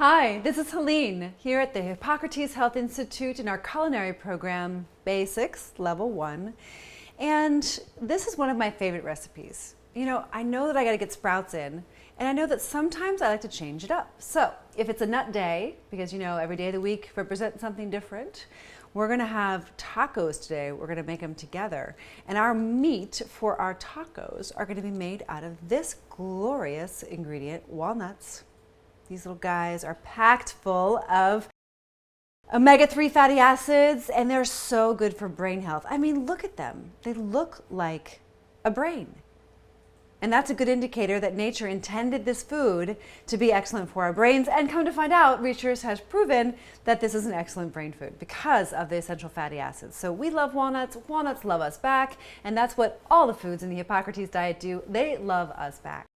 Hi, this is Helene here at the Hippocrates Health Institute in our culinary program, Basics, Level 1. And this is one of my favorite recipes. You know, I know that I gotta get sprouts in, and I know that sometimes I like to change it up. So if it's a nut day, because you know, every day of the week represents something different, we're gonna have tacos today. We're gonna make them together. And our meat for our tacos are gonna be made out of this glorious ingredient, walnuts. These little guys are packed full of omega-3 fatty acids, and they're so good for brain health. I mean, look at them. They look like a brain. And that's a good indicator that nature intended this food to be excellent for our brains. And come to find out, research has proven that this is an excellent brain food because of the essential fatty acids. So we love walnuts. Walnuts love us back. And that's what all the foods in the Hippocrates diet do. They love us back.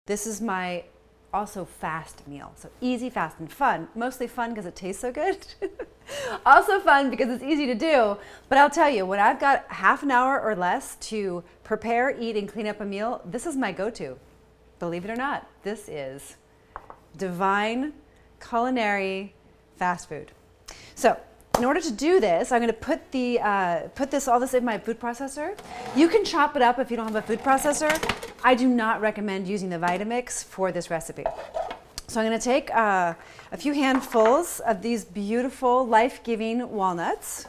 This is my also fast meal. So easy, fast, and fun. Mostly fun because it tastes so good. Also fun because it's easy to do. But I'll tell you, when I've got half an hour or less to prepare, eat, and clean up a meal, this is my go-to. Believe it or not, this is divine culinary fast food. So in order to do this, I'm going to put all this in my food processor. You can chop it up if you don't have a food processor. I do not recommend using the Vitamix for this recipe. So I'm going to take a few handfuls of these beautiful, life-giving walnuts.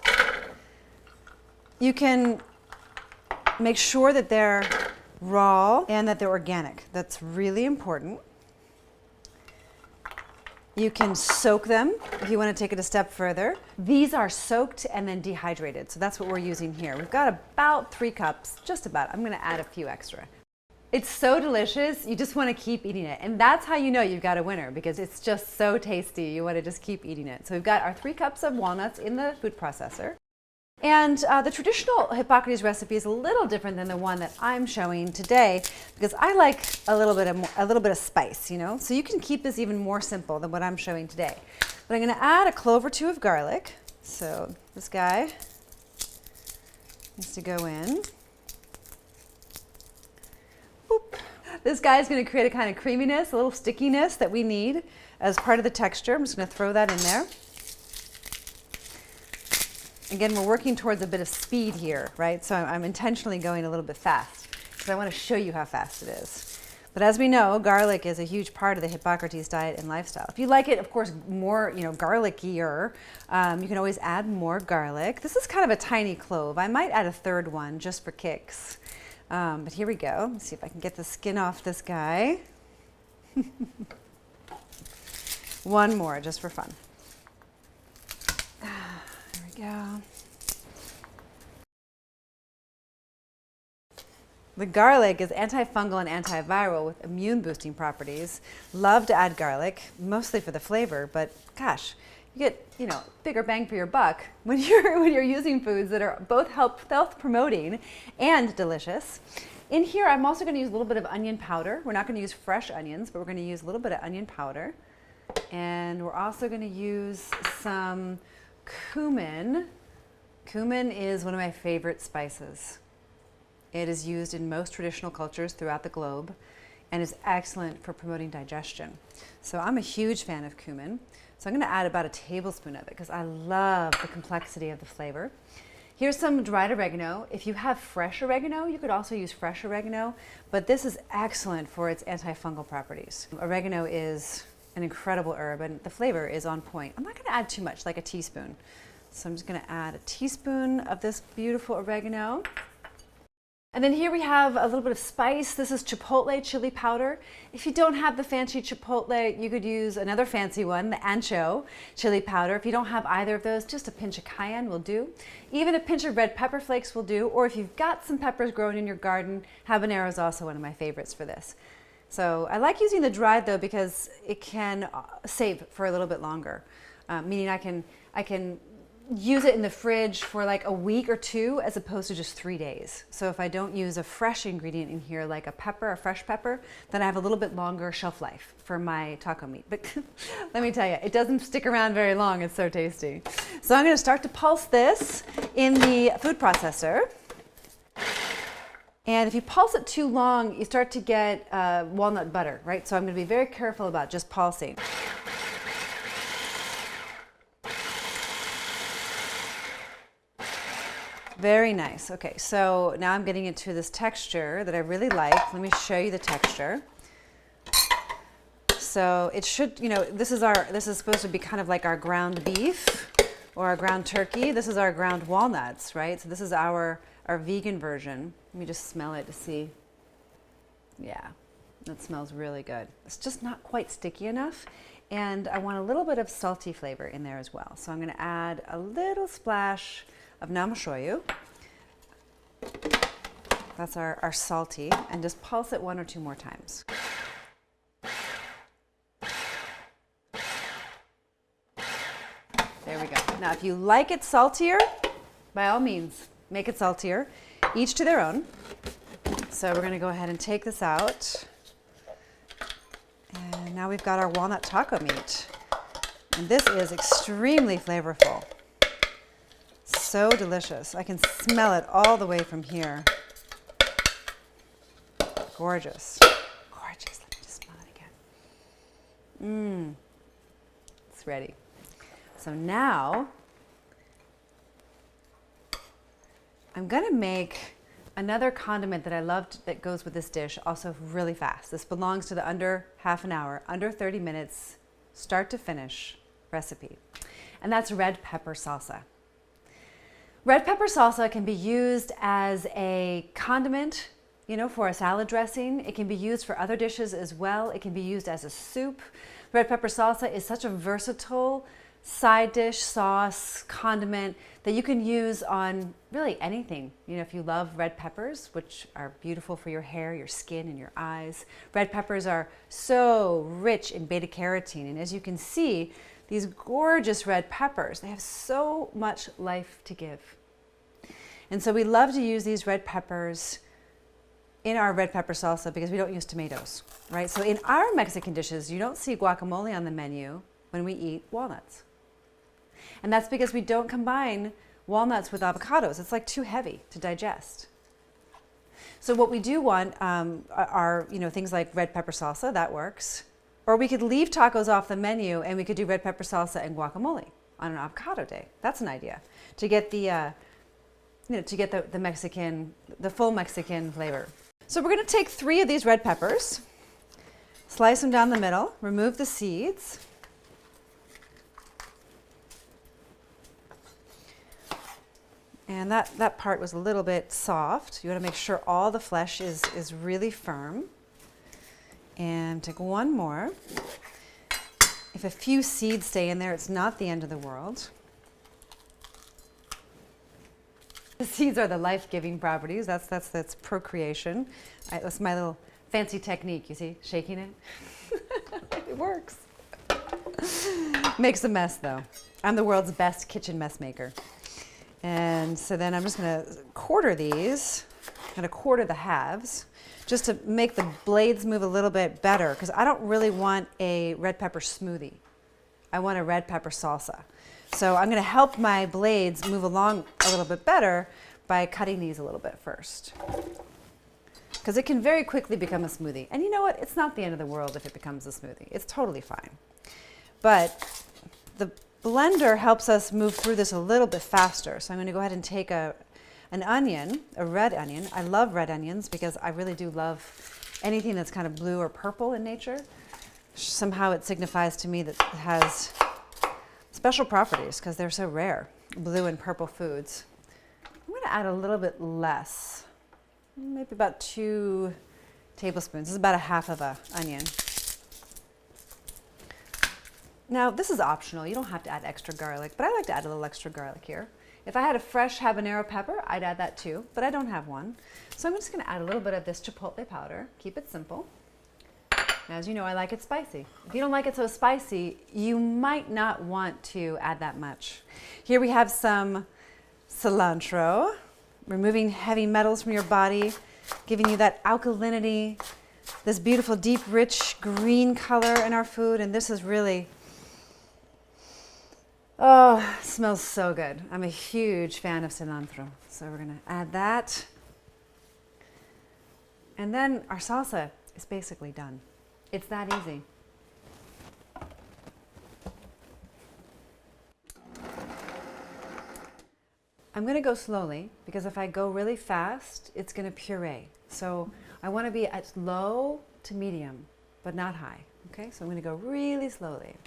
You can make sure that they're raw and that they're organic. That's really important. You can soak them if you want to take it a step further. These are soaked and then dehydrated, so that's what we're using here. We've got about 3 cups, just about. I'm going to add a few extra. It's so delicious, you just want to keep eating it. And that's how you know you've got a winner, because it's just so tasty. You want to just keep eating it. So we've got our 3 cups of walnuts in the food processor. And the traditional Hippocrates recipe is a little different than the one that I'm showing today, because I like a little bit of spice, you know. So you can keep this even more simple than what I'm showing today. But I'm going to add a clove or 2 of garlic. So this guy needs to go in. Boop. This guy is going to create a kind of creaminess, a little stickiness that we need as part of the texture. I'm just going to throw that in there. Again, we're working towards a bit of speed here, right? So I'm intentionally going a little bit fast because I want to show you how fast it is. But as we know, garlic is a huge part of the Hippocrates diet and lifestyle. If you like it, of course, more, garlic-ier, you can always add more garlic. This is kind of a tiny clove. I might add a 3rd one just for kicks. But here we go. Let's see if I can get the skin off this guy. One more just for fun. Yeah. The garlic is antifungal and antiviral with immune boosting properties. Love to add garlic, mostly for the flavor, but gosh, you get, bigger bang for your buck when you're using foods that are both health promoting and delicious. In here, I'm also going to use a little bit of onion powder. We're not going to use fresh onions, but we're going to use a little bit of onion powder. And we're also going to use some cumin. Cumin is one of my favorite spices. It is used in most traditional cultures throughout the globe and is excellent for promoting digestion. So I'm a huge fan of cumin. So I'm going to add about a tablespoon of it because I love the complexity of the flavor. Here's some dried oregano. If you have fresh oregano, you could also use fresh oregano, but this is excellent for its antifungal properties. Oregano is an incredible herb and the flavor is on point. I'm not going to add too much, like a teaspoon. So I'm just going to add a teaspoon of this beautiful oregano. And then here we have a little bit of spice. This is chipotle chili powder. If you don't have the fancy chipotle, you could use another fancy one, the ancho chili powder. If you don't have either of those, just a pinch of cayenne will do. Even a pinch of red pepper flakes will do. Or if you've got some peppers growing in your garden, habanero is also one of my favorites for this. So I like using the dried though because it can save for a little bit longer, meaning I can use it in the fridge for like a week or 2 as opposed to just 3 days. So if I don't use a fresh ingredient in here like a fresh pepper, then I have a little bit longer shelf life for my taco meat. But let me tell you, it doesn't stick around very long. It's so tasty. So I'm going to start to pulse this in the food processor. And if you pulse it too long, you start to get walnut butter, right? So I'm going to be very careful about just pulsing. Very nice. Okay, so now I'm getting into this texture that I really like. Let me show you the texture. So it should, this is supposed to be kind of like our ground beef or our ground turkey. This is our ground walnuts, right? So this is our vegan version. Let me just smell it to see. Yeah, that smells really good. It's just not quite sticky enough. And I want a little bit of salty flavor in there as well. So I'm going to add a little splash of namashoyu. That's our salty. And just pulse it 1 or 2 more times. There we go. Now, if you like it saltier, by all means, make it saltier. Each to their own. So we're going to go ahead and take this out. And now we've got our walnut taco meat. And this is extremely flavorful. So delicious. I can smell it all the way from here. Gorgeous. Gorgeous. Let me just smell it again. It's ready. So now I'm going to make another condiment that I loved that goes with this dish also really fast. This belongs to the under half an hour, under 30 minutes, start to finish recipe. And that's red pepper salsa. Red pepper salsa can be used as a condiment, for a salad dressing. It can be used for other dishes as well. It can be used as a soup. Red pepper salsa is such a versatile side dish, sauce, condiment that you can use on really anything. If you love red peppers, which are beautiful for your hair, your skin, and your eyes. Red peppers are so rich in beta carotene. And as you can see, these gorgeous red peppers, they have so much life to give. And so we love to use these red peppers in our red pepper salsa because we don't use tomatoes, right? So in our Mexican dishes, you don't see guacamole on the menu when we eat walnuts. And that's because we don't combine walnuts with avocados. It's like too heavy to digest. So what we do want are things like red pepper salsa, that works. Or we could leave tacos off the menu and we could do red pepper salsa and guacamole on an avocado day. That's an idea to get the full Mexican flavor. So we're going to take 3 of these red peppers, slice them down the middle, remove the seeds. And that part was a little bit soft. You want to make sure all the flesh is really firm. And take 1 more. If a few seeds stay in there, it's not the end of the world. The seeds are the life-giving properties. That's procreation. That's my little fancy technique, you see, shaking it. It works. Makes a mess, though. I'm the world's best kitchen mess maker. And so then I'm just going to quarter these. I'm going to quarter the halves just to make the blades move a little bit better because I don't really want a red pepper smoothie. I want a red pepper salsa. So I'm going to help my blades move along a little bit better by cutting these a little bit first. Because it can very quickly become a smoothie. And you know what? It's not the end of the world if it becomes a smoothie. It's totally fine. But the blender helps us move through this a little bit faster. So I'm going to go ahead and take an onion, a red onion. I love red onions because I really do love anything that's kind of blue or purple in nature. Somehow it signifies to me that it has special properties because they're so rare, blue and purple foods. I'm going to add a little bit less, maybe about 2 tablespoons. This is about a half of an onion. Now, this is optional. You don't have to add extra garlic, but I like to add a little extra garlic here. If I had a fresh habanero pepper, I'd add that too, but I don't have one. So I'm just going to add a little bit of this chipotle powder. Keep it simple. Now, as you know, I like it spicy. If you don't like it so spicy, you might not want to add that much. Here we have some cilantro, removing heavy metals from your body, giving you that alkalinity, this beautiful, deep, rich green color in our food, and this is really... Oh, it smells so good. I'm a huge fan of cilantro. So we're going to add that. And then our salsa is basically done. It's that easy. I'm gonna go slowly because if I go really fast, it's gonna puree. So I wanna be at low to medium, but not high. Okay, so I'm gonna go really slowly.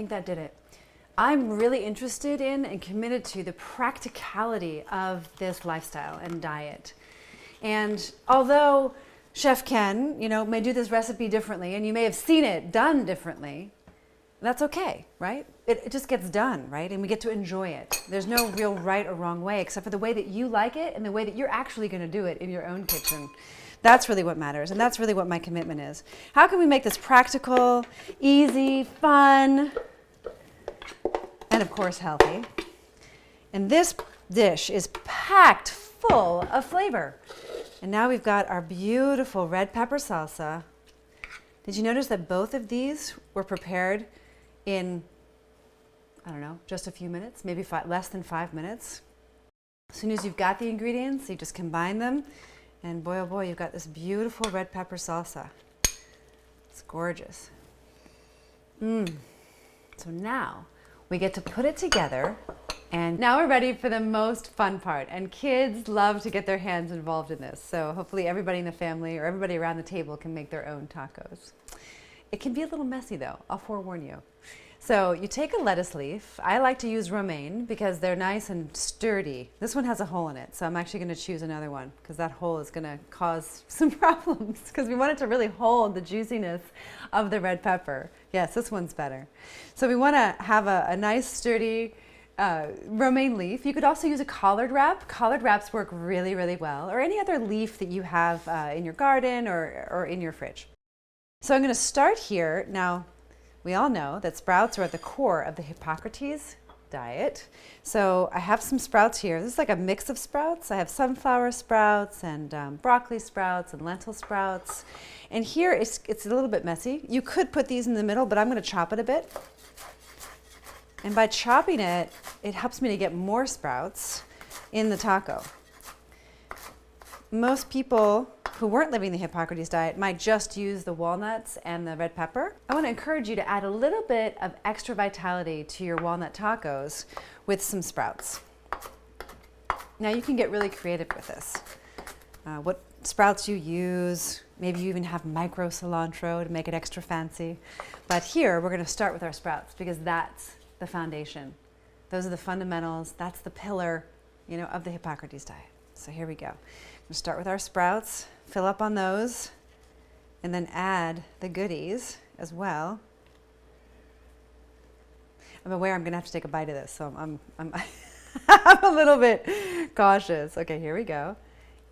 That did it. I'm really interested in and committed to the practicality of this lifestyle and diet. And although Chef Ken, may do this recipe differently, and you may have seen it done differently, that's okay, right? It just gets done, right? And we get to enjoy it. There's no real right or wrong way, except for the way that you like it and the way that you're actually going to do it in your own kitchen. That's really what matters, and that's really what my commitment is. How can we make this practical, easy, fun, and of course healthy? And this dish is packed full of flavor. And now we've got our beautiful red pepper salsa. Did you notice that both of these were prepared in, I don't know, just a few minutes, maybe less than 5 minutes? As soon as you've got the ingredients, you just combine them, and boy, oh boy, you've got this beautiful red pepper salsa. It's gorgeous. So now we get to put it together, and now we're ready for the most fun part. And kids love to get their hands involved in this. So hopefully everybody in the family or everybody around the table can make their own tacos. It can be a little messy though, I'll forewarn you. So you take a lettuce leaf. I like to use romaine because they're nice and sturdy. This one has a hole in it, so I'm actually going to choose another one because that hole is going to cause some problems because we want it to really hold the juiciness of the red pepper. Yes, this one's better. So we want to have a nice sturdy romaine leaf. You could also use a collard wrap. Collard wraps work really, really well, or any other leaf that you have in your garden or in your fridge. So I'm going to start here. Now, we all know that sprouts are at the core of the Hippocrates diet. So I have some sprouts here. This is like a mix of sprouts. I have sunflower sprouts and broccoli sprouts and lentil sprouts. And here it's a little bit messy. You could put these in the middle, but I'm going to chop it a bit. And by chopping it, it helps me to get more sprouts in the taco. Most people who weren't living the Hippocrates diet might just use the walnuts and the red pepper. I want to encourage you to add a little bit of extra vitality to your walnut tacos with some sprouts. Now you can get really creative with this. What sprouts you use, maybe you even have micro cilantro to make it extra fancy. But here we're going to start with our sprouts because that's the foundation. Those are the fundamentals. That's the pillar, of the Hippocrates diet. So here we go. We'll start with our sprouts, fill up on those, and then add the goodies as well. I'm aware I'm going to have to take a bite of this, so I'm I'm a little bit cautious. Okay, here we go.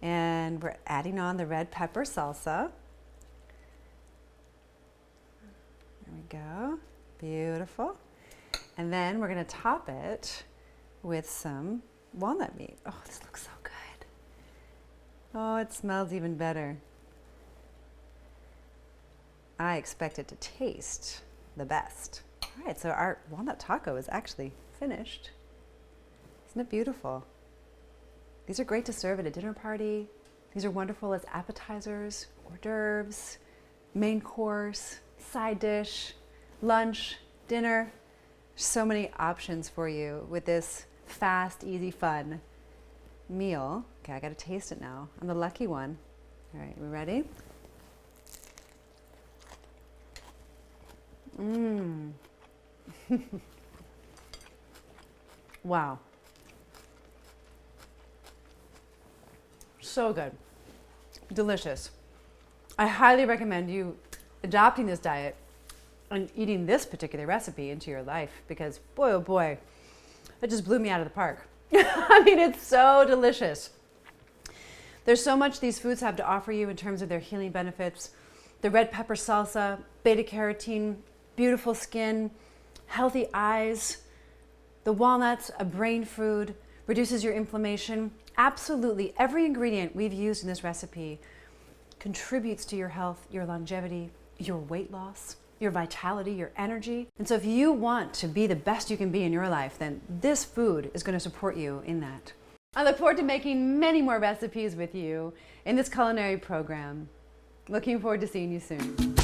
And we're adding on the red pepper salsa. There we go. Beautiful. And then we're going to top it with some walnut meat. Oh, this looks so good. Oh, it smells even better. I expect it to taste the best. All right, so our walnut taco is actually finished. Isn't it beautiful? These are great to serve at a dinner party. These are wonderful as appetizers, hors d'oeuvres, main course, side dish, lunch, dinner. So many options for you with this fast, easy, fun meal. Okay, I gotta taste it now. I'm the lucky one. All right, we ready? Wow. So good. Delicious. I highly recommend you adopting this diet and eating this particular recipe into your life because boy, oh boy, it just blew me out of the park. I mean, it's so delicious. There's so much these foods have to offer you in terms of their healing benefits. The red pepper salsa, beta carotene, beautiful skin, healthy eyes, the walnuts, a brain food, reduces your inflammation. Absolutely every ingredient we've used in this recipe contributes to your health, your longevity, your weight loss, your vitality, your energy. And so if you want to be the best you can be in your life, then this food is going to support you in that. I look forward to making many more recipes with you in this culinary program. Looking forward to seeing you soon.